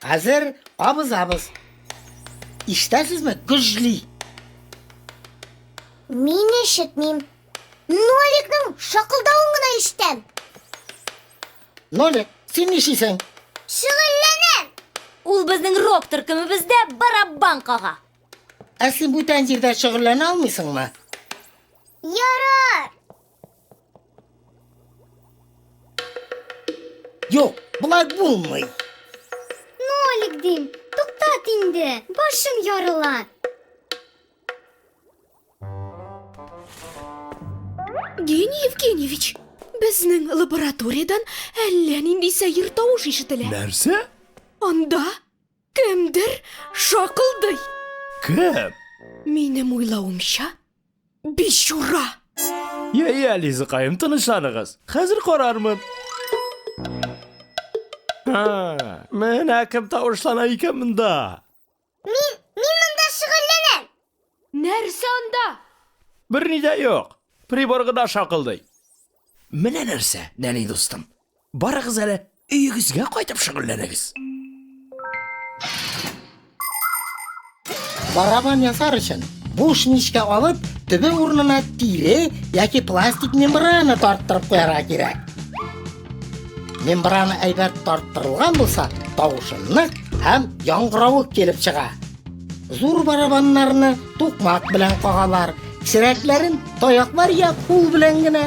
Хәзер абыз. Ишетәсезме? Гөжли. Мин ишетмим. Ноликның шакылдавын гына ишетәм. Нолик, син нишисең? Шөгыльләнәм. Ул безнең рок-төркемебездә барабан кага. Ә син бүтән җирдә шөгыльләнә алмыйсыңмы? Ярар. Юк, булай булмый. Нолик дим, туктат инде. Башым ярыла. Евгений Евгеньевич, безнең лабораториядан әллә нинди сәер тавыш ишетелә. Нәрсә? Анда кемдер шакылдый. Кем? Минем уйлавымча, бичура. Я, Лизакаем, тынычланыгыз. Хәзер карармын. Менә кем тавышлана икән монда? Мин монда шөгыльләнәм. Нәрсә анда? Берни дә юк. Прибор гына шакылдый. Менә нәрсә, нәни дустым. Барыгыз әле өегезгә кайтып шөгыльләнегез. Барабан ясар өчен буш мичкә алып, төбе урынына тире яки пластик мембрана тарттырып куярга кирәк. Мембрана әйбәт тарттырылган булса, тавышы нык һәм яңгыравы килеп чыга. Зур барабаннарны тукмак белән кагалар, кичерәкләрен таяклар я кул белән генә.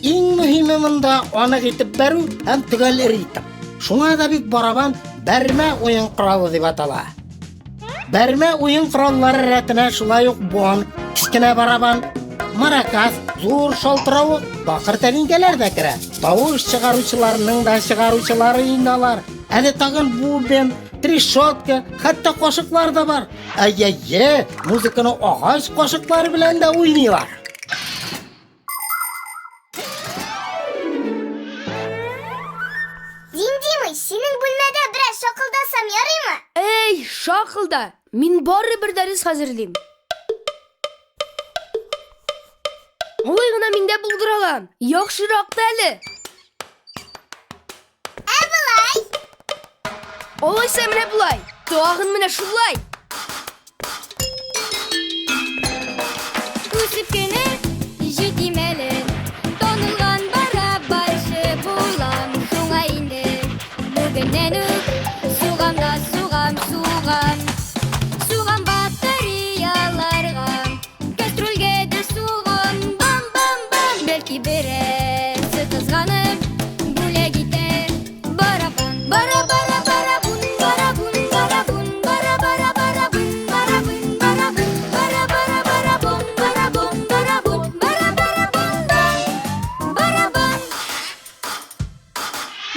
Иң мөһиме монда аны итеп бәрү һәм төгәл итеп. Шуңа да бит барабан бәрмә уен коралы дип атала. Бәрмә уен кораллары рәтенә шулай ук бон, кичкенә барабан, маракас, зур шалтыравык, бакыр тәлинкәләр дә керә. Тавыш чыгаручыларның да чыгаручылары иналар. Әле тагын бубен, трешотка, хәтта кашыклар да бар. Әйе, музыканы агач кашыклары белән дә уйныйлар. Димдимыч, синең бүлмәдә бераз шакылдасам ярыймы? Эй, шакылда, мин бары бер дәрес хәзерлим. Олай гына миндә булдыралам. Яхшырак та әле. Булай. Олайса менә булай. Тагын менә шулай. Үсеп кенә җитим әле, танылган барабанчы булам. Шуңа инде бүгеннән үк сугам да сугам. Сугам батареяларга, кастрүлгә дә сугам. Бам. Бәлки берәрсе кызганып бүләк итә. Барабан, барабара, барабун, барабун, барабун, барабара, барабун, барабун, барабун, барабара, барабун, барабун, барабун, барабара, барабан.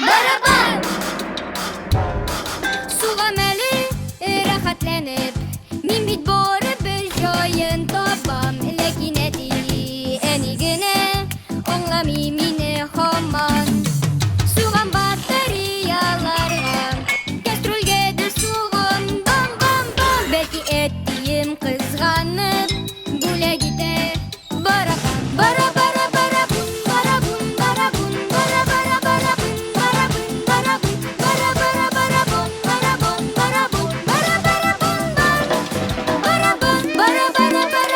Барабан. Сугам әле рәхәтләнеп, мин бит бары бер җаен табам. Ләкин әни генә аңламый мине һаман. Сугам батареяларга, кастрүлгә дә сугам. Бам. Бәлки әтием кызганып бүләк итә. Барабан, барабара, барабун, барабун, барабун, барабара, барабун, барабун, барабун, барабара, барабун, барабун, барабун, барабара, барабан, барабара,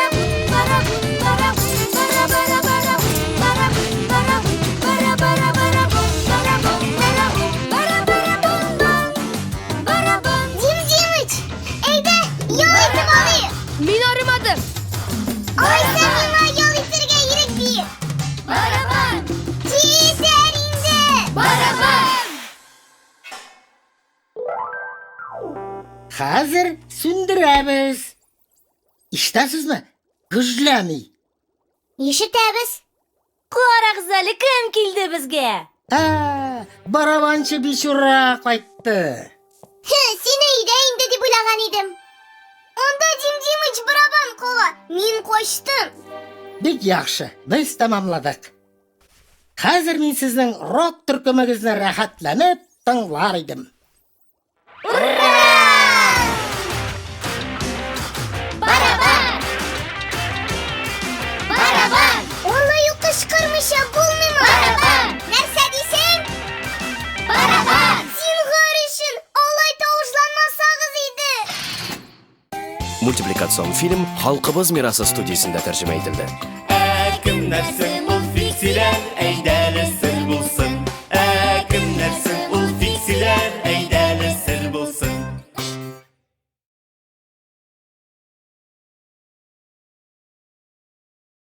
барабун, барабун, барабун, барабара, барабун, барабун, барабун, барабара, барабун, барабун, барабан. Димдимыч, әйдә, ял итеп алыйк. Мин арымадым. Алайса миңа ял итәргә ирек бир. Барабан, Җитәр инде. барабан. Хәзер сүндерәбез. Ишетәсезме? Гөжләми. Ишетәбез. Карагыз әле кем килде безгә? Барабанчы бичура кайтты. Сине өйдә инде дип уйлаган идем. Анда Димдимыч барабан кала. Мин качтым. Бик яхшы, без тамамладык. Хәзер мин сезнең рок-төркемегезне рәхәтләнеп тыңлар идем. Барабан. Алай ук кычкырмыйча булмыймы? Нәрсә дисең? Барабан. Син гар өчен алай тавыш Мультипликацион фильм Халкыбыз мирасы студиясында тәрҗемә ителде. Кемнәрсең ул фиксиләр, әйдәле сер булсын. Кемнәрсең ул фиксиләр, әйдәле